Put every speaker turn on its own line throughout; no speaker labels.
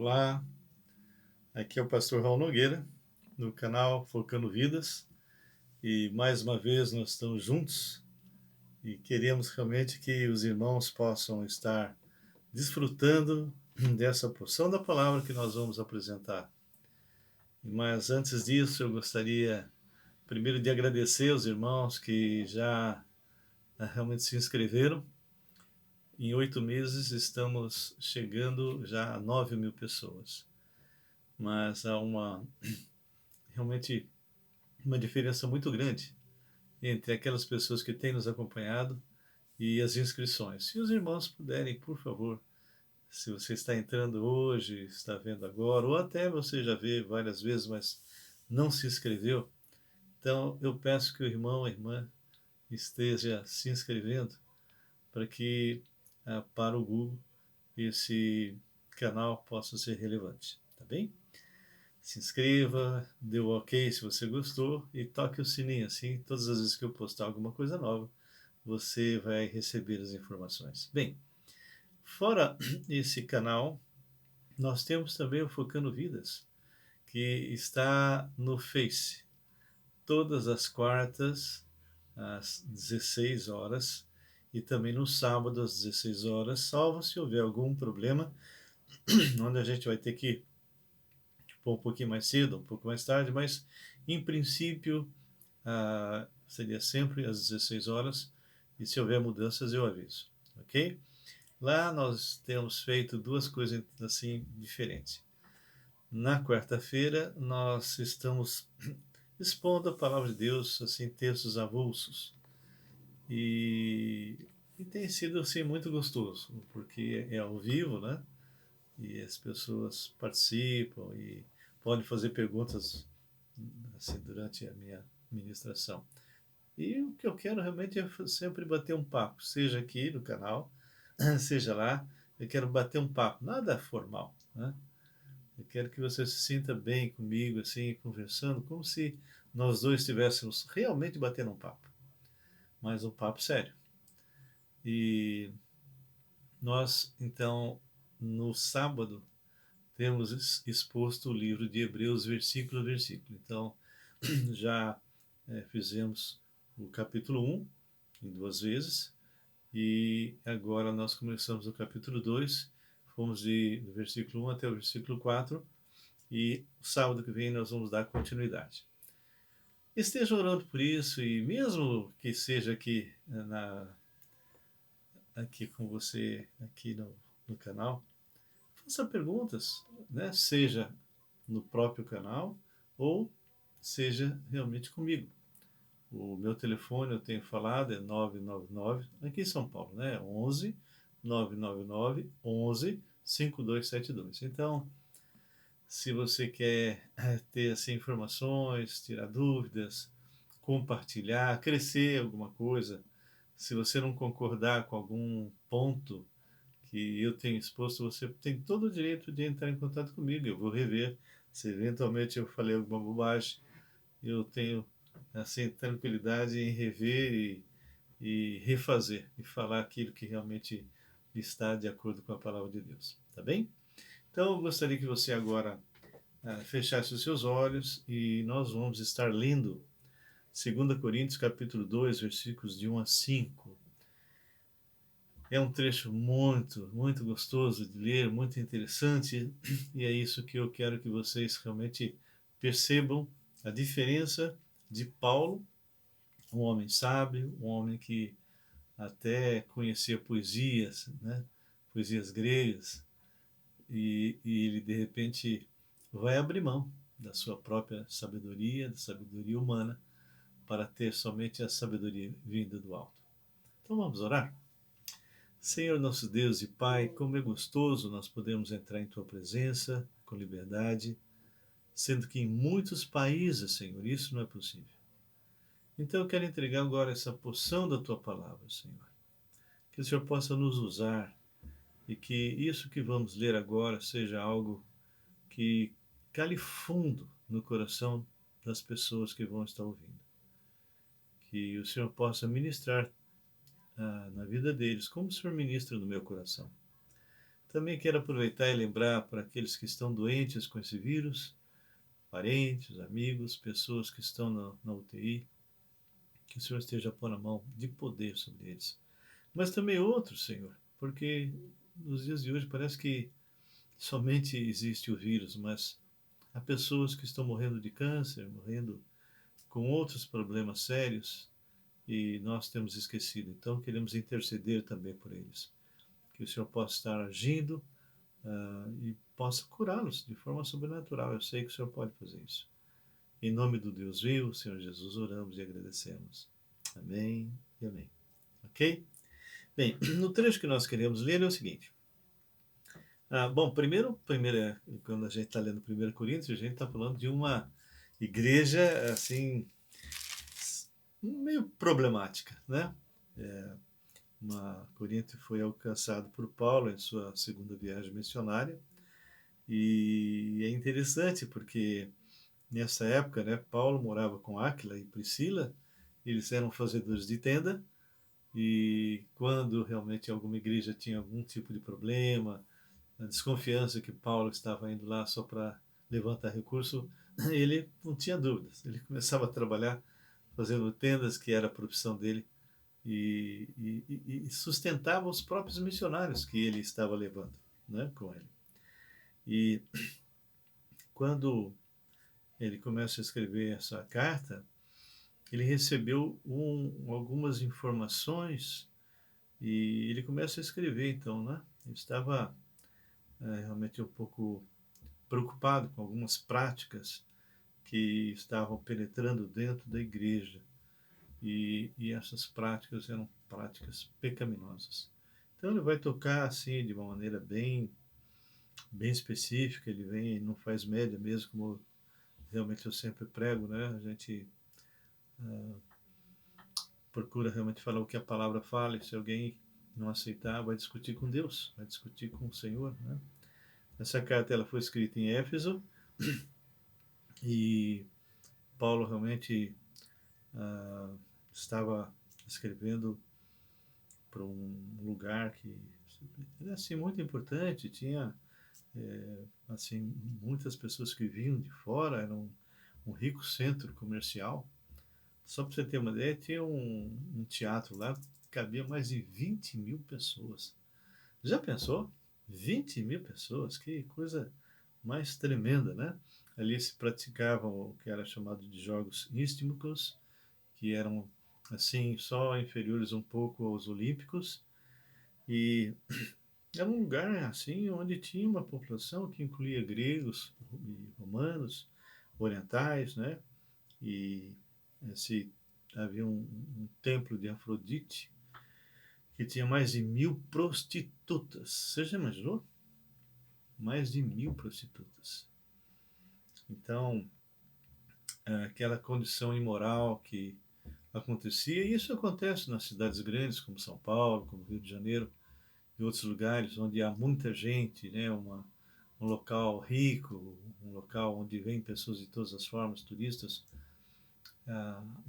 Olá, aqui é o pastor Raul Nogueira, no canal Focando Vidas, e mais uma vez nós estamos juntos e queremos realmente que os irmãos possam estar desfrutando dessa porção da palavra que nós vamos apresentar. Mas antes disso, eu gostaria primeiro de agradecer aos irmãos que já realmente se inscreveram. Em 8 meses estamos chegando já a 9.000 pessoas, mas há realmente uma diferença muito grande entre aquelas pessoas que têm nos acompanhado e as inscrições. Se os irmãos puderem, por favor, se você está entrando hoje, está vendo agora, ou até você já vê várias vezes, mas não se inscreveu, então eu peço que o irmão, a irmã, esteja se inscrevendo para que para o Google esse canal possa ser relevante, tá bem? Se inscreva, dê o ok se você gostou e toque o sininho, assim todas as vezes que eu postar alguma coisa nova, você vai receber as informações. Bem, fora esse canal, nós temos também o Focando Vidas, que está no Face, todas as quartas, às 16 horas, e também no sábado, às 16 horas, salvo se houver algum problema, onde a gente vai ter que pôr um pouquinho mais cedo, um pouco mais tarde, mas em princípio seria sempre às 16 horas, e se houver mudanças eu aviso, ok? Lá nós temos feito duas coisas assim diferentes. Na quarta-feira nós estamos expondo a palavra de Deus, assim, textos avulsos, e tem sido assim muito gostoso, porque é ao vivo, né? E as pessoas participam e podem fazer perguntas assim, durante a minha ministração. E o que eu quero realmente é sempre bater um papo, seja aqui no canal, seja lá, eu quero bater um papo, nada formal, né? Eu quero que você se sinta bem comigo, assim, conversando, como se nós dois estivéssemos realmente batendo um papo, mas um papo sério. E nós, então, no sábado, temos exposto o livro de Hebreus, versículo a versículo. Então, já fizemos o capítulo 1 em 2 vezes, e agora nós começamos o capítulo 2, fomos do versículo 1 até o versículo 4, e o sábado que vem nós vamos dar continuidade. Esteja orando por isso, e mesmo que seja aqui com você, aqui no canal, faça perguntas, né? Seja no próprio canal ou seja realmente comigo. O meu telefone, eu tenho falado, é 999, aqui em São Paulo, né? 11 999 11 5272. Então, se você quer ter assim, informações, tirar dúvidas, compartilhar, crescer alguma coisa, se você não concordar com algum ponto que eu tenho exposto, você tem todo o direito de entrar em contato comigo. Eu vou rever. Se eventualmente eu falei alguma bobagem, eu tenho assim tranquilidade em rever e refazer e falar aquilo que realmente está de acordo com a palavra de Deus. Tá bem? Então eu gostaria que você agora fechasse os seus olhos e nós vamos estar lendo 2 Coríntios capítulo 2, versículos de 1 a 5. É um trecho muito, muito gostoso de ler, muito interessante, e é isso que eu quero que vocês realmente percebam a diferença de Paulo, um homem sábio, um homem que até conhecia poesias, né? Poesias gregas, e ele de repente vai abrir mão da sua própria sabedoria, da sabedoria humana, para ter somente a sabedoria vinda do alto. Então vamos orar? Senhor nosso Deus e Pai, como é gostoso nós podemos entrar em Tua presença com liberdade, sendo que em muitos países, Senhor, isso não é possível. Então eu quero entregar agora essa porção da Tua palavra, Senhor. Que o Senhor possa nos usar e que isso que vamos ler agora seja algo que cale fundo no coração das pessoas que vão estar ouvindo. Que o Senhor possa ministrar na vida deles, como o Senhor ministra no meu coração. Também quero aproveitar e lembrar para aqueles que estão doentes com esse vírus, parentes, amigos, pessoas que estão na UTI, que o Senhor esteja pondo a mão de poder sobre eles. Mas também outros, Senhor, porque nos dias de hoje parece que somente existe o vírus, mas há pessoas que estão morrendo de câncer, morrendo com outros problemas sérios e nós temos esquecido. Então queremos interceder também por eles. Que o Senhor possa estar agindo e possa curá-los de forma sobrenatural. Eu sei que o Senhor pode fazer isso. Em nome do Deus vivo, Senhor Jesus, oramos e agradecemos. Amém e amém. Ok? Bem, no trecho que nós queremos ler é o seguinte. Bom, primeiro, quando a gente está lendo 1 Coríntios, a gente está falando de uma igreja, assim, meio problemática, né? Corinto foi alcançado por Paulo em sua segunda viagem missionária, e é interessante porque nessa época, né, Paulo morava com Áquila e Priscila, eles eram fazedores de tenda, e quando realmente alguma igreja tinha algum tipo de problema, a desconfiança que Paulo estava indo lá só para levantar recurso, ele não tinha dúvidas. Ele começava a trabalhar fazendo tendas, que era a profissão dele, e sustentava os próprios missionários que ele estava levando, né, com ele. E quando ele começa a escrever essa carta, ele recebeu algumas informações e ele começa a escrever, então, né? Ele estava realmente um pouco preocupado com algumas práticas que estavam penetrando dentro da igreja. E essas práticas eram práticas pecaminosas. Então ele vai tocar assim de uma maneira bem específica, ele vem, não faz média mesmo, como realmente eu sempre prego, né? A gente procura realmente falar o que a palavra fala, e se alguém não aceitar, vai discutir com Deus, vai discutir com o Senhor, né? Essa carta ela foi escrita em Éfeso e Paulo realmente estava escrevendo para um lugar que era assim muito importante, tinha assim muitas pessoas que vinham de fora, era um rico centro comercial. Só para você ter uma ideia, tinha um teatro lá que cabia mais de 20 mil pessoas. Já pensou? 20 mil pessoas, que coisa mais tremenda, né? Ali se praticavam o que era chamado de jogos istmicos, que eram assim só inferiores um pouco aos olímpicos, e era um lugar assim onde tinha uma população que incluía gregos e romanos, orientais, né? E esse, havia um templo de Afrodite que tinha mais de 1000 prostitutas. Você já imaginou? Mais de 1000 prostitutas. Então, aquela condição imoral que acontecia, e isso acontece nas cidades grandes como São Paulo, como Rio de Janeiro, e outros lugares onde há muita gente, né, um local rico, um local onde vêm pessoas de todas as formas, turistas.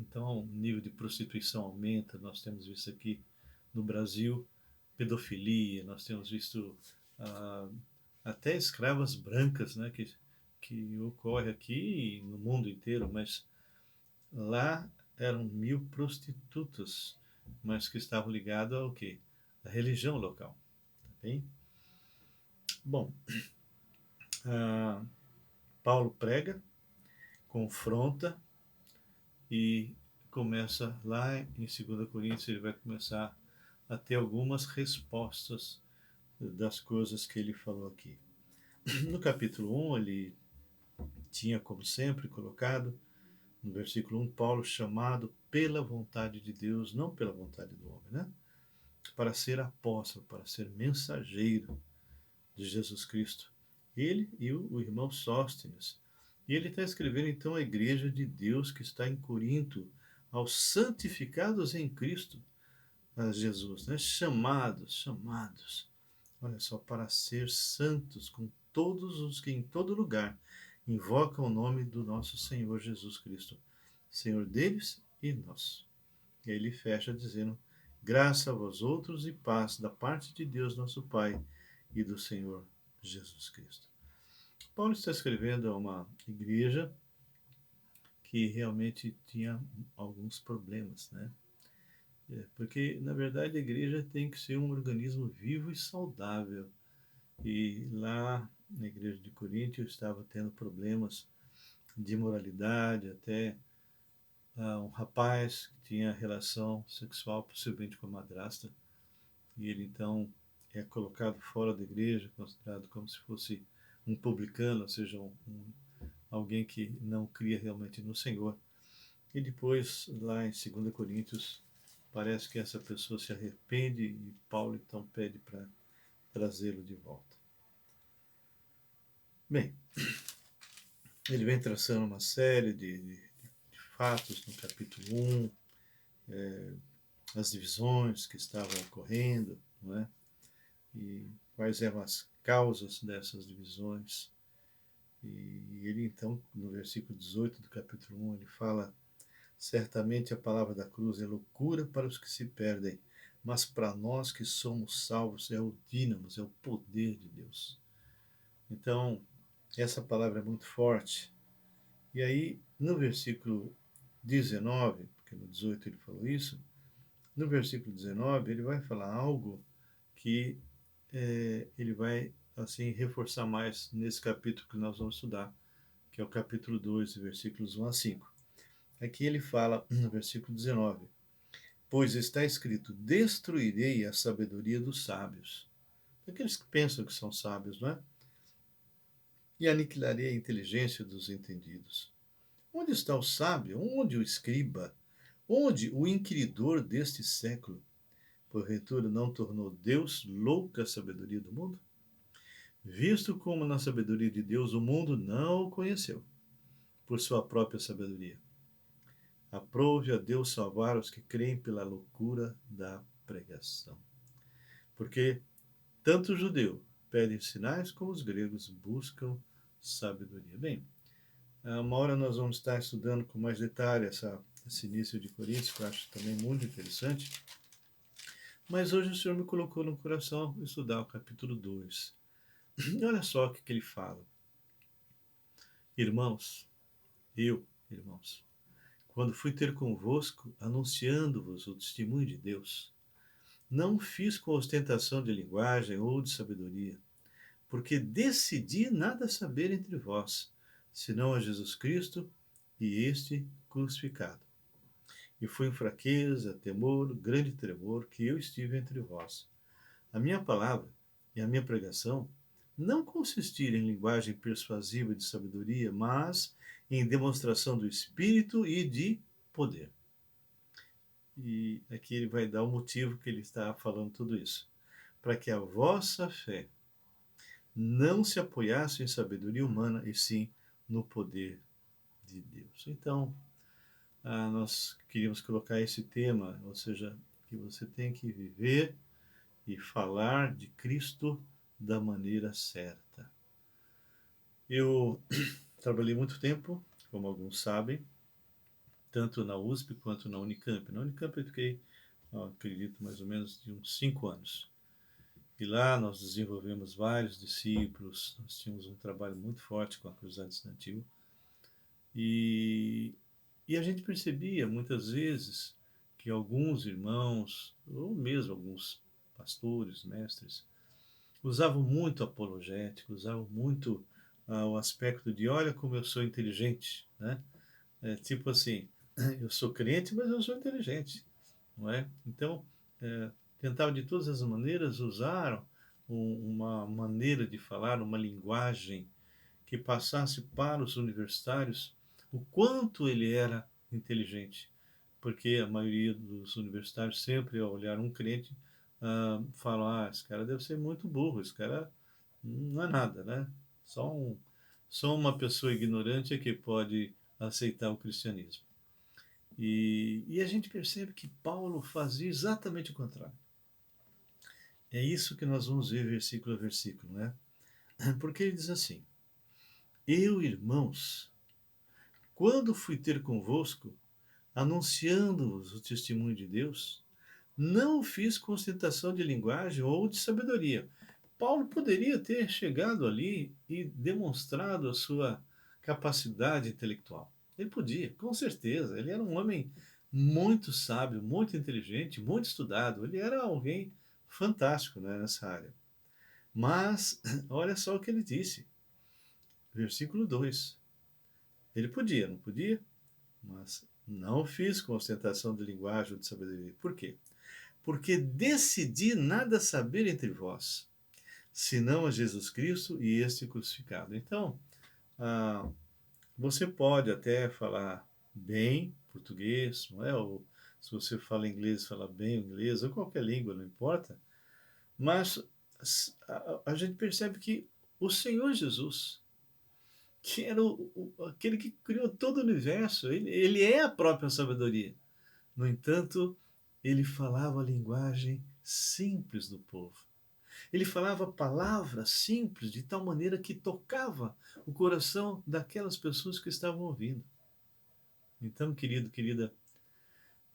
Então o nível de prostituição aumenta, nós temos visto aqui no Brasil pedofilia, nós temos visto ah, até escravas brancas, né, que ocorre aqui e no mundo inteiro, mas lá eram 1000 prostitutas, mas que estavam ligadas ao quê? A religião local. Tá bem? Bom, Paulo prega, confronta e começa lá em 2 Coríntios, ele vai começar a ter algumas respostas das coisas que ele falou aqui. No capítulo 1, ele tinha, como sempre, colocado, no versículo 1, Paulo chamado pela vontade de Deus, não pela vontade do homem, né? Para ser apóstolo, para ser mensageiro de Jesus Cristo. Ele e o irmão Sóstenes. E ele está escrevendo então a igreja de Deus que está em Corinto, aos santificados em Cristo, a Jesus, né? Chamados, olha só, para ser santos com todos os que em todo lugar invocam o nome do nosso Senhor Jesus Cristo, Senhor deles e nosso. E aí ele fecha dizendo: graça a vós outros e paz da parte de Deus nosso Pai e do Senhor Jesus Cristo. Paulo está escrevendo a uma igreja que realmente tinha alguns problemas, né? Porque, na verdade, a igreja tem que ser um organismo vivo e saudável. E lá na igreja de Corinto eu estava tendo problemas de moralidade, até um rapaz que tinha relação sexual possivelmente com a madrasta, e ele então é colocado fora da igreja, considerado como se fosse um publicano, ou seja, alguém que não cria realmente no Senhor. E depois, lá em 2 Coríntios, parece que essa pessoa se arrepende e Paulo então pede para trazê-lo de volta. Bem, ele vem traçando uma série de fatos no capítulo 1, as divisões que estavam ocorrendo, não é? E quais eram as causas dessas divisões. E ele então, no versículo 18 do capítulo 1, ele fala: certamente a palavra da cruz é loucura para os que se perdem, mas para nós que somos salvos é o dínamos, é o poder de Deus. Então, essa palavra é muito forte. E aí, no versículo 19, porque no 18 ele falou isso, no versículo 19 ele vai falar algo que ele vai assim reforçar mais nesse capítulo que nós vamos estudar, que é o capítulo 2, versículos 1 a 5. Aqui ele fala no versículo 19: pois está escrito, destruirei a sabedoria dos sábios. Aqueles que pensam que são sábios, não é? E aniquilarei a inteligência dos entendidos. Onde está o sábio? Onde o escriba? Onde o inquiridor deste século? Porventura não tornou Deus louca a sabedoria do mundo? Visto como na sabedoria de Deus o mundo não o conheceu, por sua própria sabedoria. Aprove a Deus salvar os que creem pela loucura da pregação. Porque tanto o judeu pede sinais como os gregos buscam sabedoria. Bem, uma hora nós vamos estar estudando com mais detalhe esse início de Coríntios, que eu acho também muito interessante. Mas hoje o Senhor me colocou no coração estudar o capítulo 2. E olha só o que ele fala. Irmãos, irmãos, quando fui ter convosco, anunciando-vos o testemunho de Deus, não fiz com ostentação de linguagem ou de sabedoria, porque decidi nada saber entre vós, senão a Jesus Cristo e este crucificado. E foi em fraqueza, temor, grande tremor que eu estive entre vós. A minha palavra e a minha pregação não consistiram em linguagem persuasiva de sabedoria, mas em demonstração do Espírito e de poder. E aqui ele vai dar o motivo que ele está falando tudo isso. Para que a vossa fé não se apoiasse em sabedoria humana, e sim no poder de Deus. Então, nós queríamos colocar esse tema, ou seja, que você tem que viver e falar de Cristo da maneira certa. Eu trabalhei muito tempo, como alguns sabem, tanto na USP quanto na Unicamp. Na Unicamp eu fiquei, acredito, mais ou menos de uns 5 anos. E lá nós desenvolvemos vários discípulos, nós tínhamos um trabalho muito forte com a Cruzada Estudantil. E a gente percebia muitas vezes que alguns irmãos, ou mesmo alguns pastores, mestres, usavam muito apologético, usavam muito o aspecto de olha como eu sou inteligente, né? Tipo assim, eu sou crente, mas eu sou inteligente, não é? Então, tentavam de todas as maneiras usar uma maneira de falar, uma linguagem que passasse para os universitários o quanto ele era inteligente, porque a maioria dos universitários sempre, ao olhar um crente, falam, esse cara deve ser muito burro, esse cara não é nada, né? Só uma pessoa ignorante é que pode aceitar o cristianismo. E a gente percebe que Paulo fazia exatamente o contrário. É isso que nós vamos ver versículo a versículo, né? Porque ele diz assim: eu, irmãos, quando fui ter convosco, anunciando-vos o testemunho de Deus, não fiz com ostentação de linguagem ou de sabedoria. Paulo poderia ter chegado ali e demonstrado a sua capacidade intelectual. Ele podia, com certeza. Ele era um homem muito sábio, muito inteligente, muito estudado. Ele era alguém fantástico, né, nessa área. Mas, olha só o que ele disse, versículo 2. Ele podia, não podia? Mas não fiz com ostentação de linguagem ou de sabedoria. Por quê? Porque decidi nada saber entre vós, senão a Jesus Cristo e este crucificado. Então, ah, você pode até falar bem português, não é? Ou se você fala inglês, fala bem inglês, ou qualquer língua, não importa. Mas a gente percebe que o Senhor Jesus, que era aquele que criou todo o universo, ele é a própria sabedoria. No entanto, ele falava a linguagem simples do povo. Ele falava palavras simples de tal maneira que tocava o coração daquelas pessoas que estavam ouvindo. Então, querido, querida,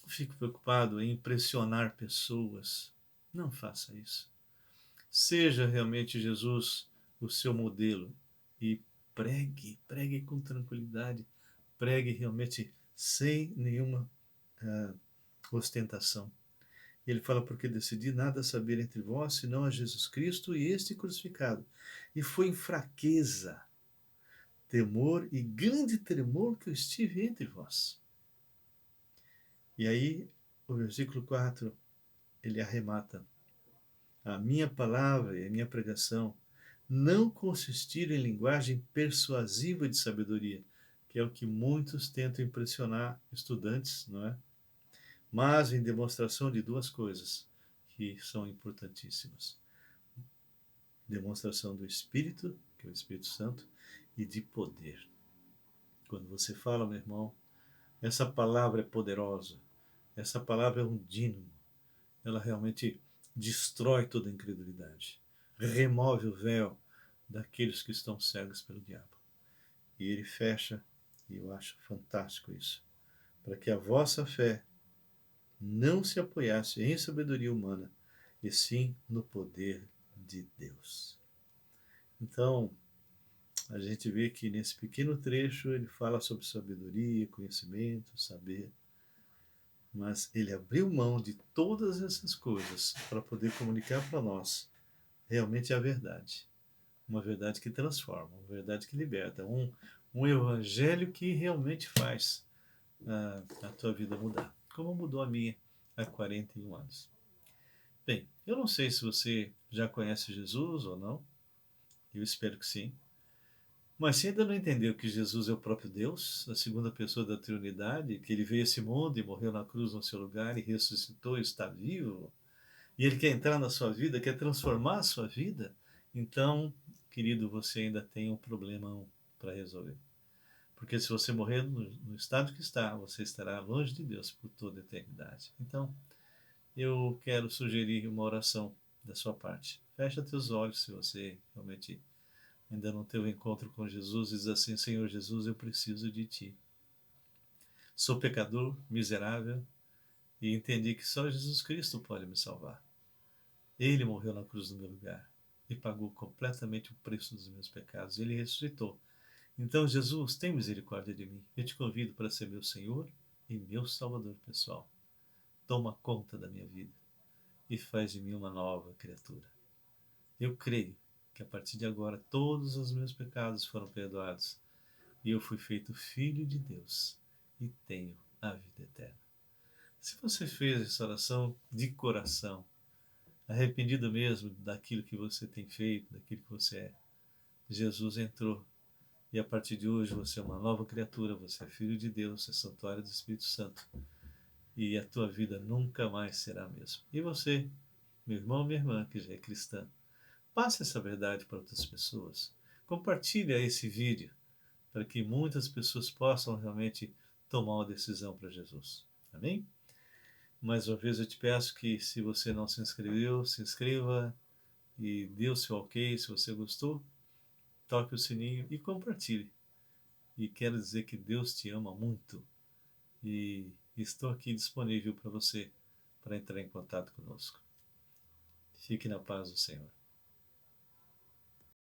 não fique preocupado em impressionar pessoas. Não faça isso. Seja realmente Jesus o seu modelo e pregue com tranquilidade, pregue realmente sem nenhuma ostentação. Ele fala, porque decidi nada saber entre vós, senão a Jesus Cristo e este crucificado. E foi em fraqueza, temor e grande tremor que eu estive entre vós. E aí, o versículo 4, ele arremata. A minha palavra e a minha pregação não consistiram em linguagem persuasiva de sabedoria, que é o que muitos tentam impressionar estudantes, não é? Mas em demonstração de duas coisas que são importantíssimas: demonstração do Espírito, que é o Espírito Santo, e de poder. Quando você fala, meu irmão, essa palavra é poderosa, essa palavra é um dínamo, ela realmente destrói toda a incredulidade, remove o véu daqueles que estão cegos pelo diabo. E ele fecha, e eu acho fantástico isso, para que a vossa fé não se apoiasse em sabedoria humana, e sim no poder de Deus. Então, a gente vê que nesse pequeno trecho ele fala sobre sabedoria, conhecimento, saber, mas ele abriu mão de todas essas coisas para poder comunicar para nós realmente a verdade. Uma verdade que transforma, uma verdade que liberta, um evangelho que realmente faz a tua vida mudar, como mudou a minha há 41 anos. Bem, eu não sei se você já conhece Jesus ou não, eu espero que sim. Mas se ainda não entendeu que Jesus é o próprio Deus, a segunda pessoa da Trindade, que ele veio a esse mundo e morreu na cruz no seu lugar e ressuscitou e está vivo, e ele quer entrar na sua vida, quer transformar a sua vida, então, querido, você ainda tem um problema para resolver. Porque se você morrer no estado que está, você estará longe de Deus por toda a eternidade. Então, eu quero sugerir uma oração da sua parte. Fecha teus olhos se você realmente ainda não teve um encontro com Jesus, e diz assim: Senhor Jesus, eu preciso de Ti. Sou pecador, miserável, e entendi que só Jesus Cristo pode me salvar. Ele morreu na cruz no meu lugar e pagou completamente o preço dos meus pecados. Ele ressuscitou. Então, Jesus, tem misericórdia de mim. Eu te convido para ser meu Senhor e meu Salvador pessoal. Toma conta da minha vida e faz de mim uma nova criatura. Eu creio que a partir de agora todos os meus pecados foram perdoados e eu fui feito filho de Deus e tenho a vida eterna. Se você fez essa oração de coração, arrependido mesmo daquilo que você tem feito, daquilo que você é, Jesus entrou e a partir de hoje você é uma nova criatura, você é filho de Deus, é santuário do Espírito Santo e a tua vida nunca mais será a mesma. E você, meu irmão, minha irmã, que já é cristã, passe essa verdade para outras pessoas. Compartilhe esse vídeo para que muitas pessoas possam realmente tomar uma decisão para Jesus. Amém? Mais uma vez eu te peço que, se você não se inscreveu, se inscreva e dê o seu ok se você gostou, toque o sininho e compartilhe. E quero dizer que Deus te ama muito e estou aqui disponível para você para entrar em contato conosco. Fique na paz do Senhor.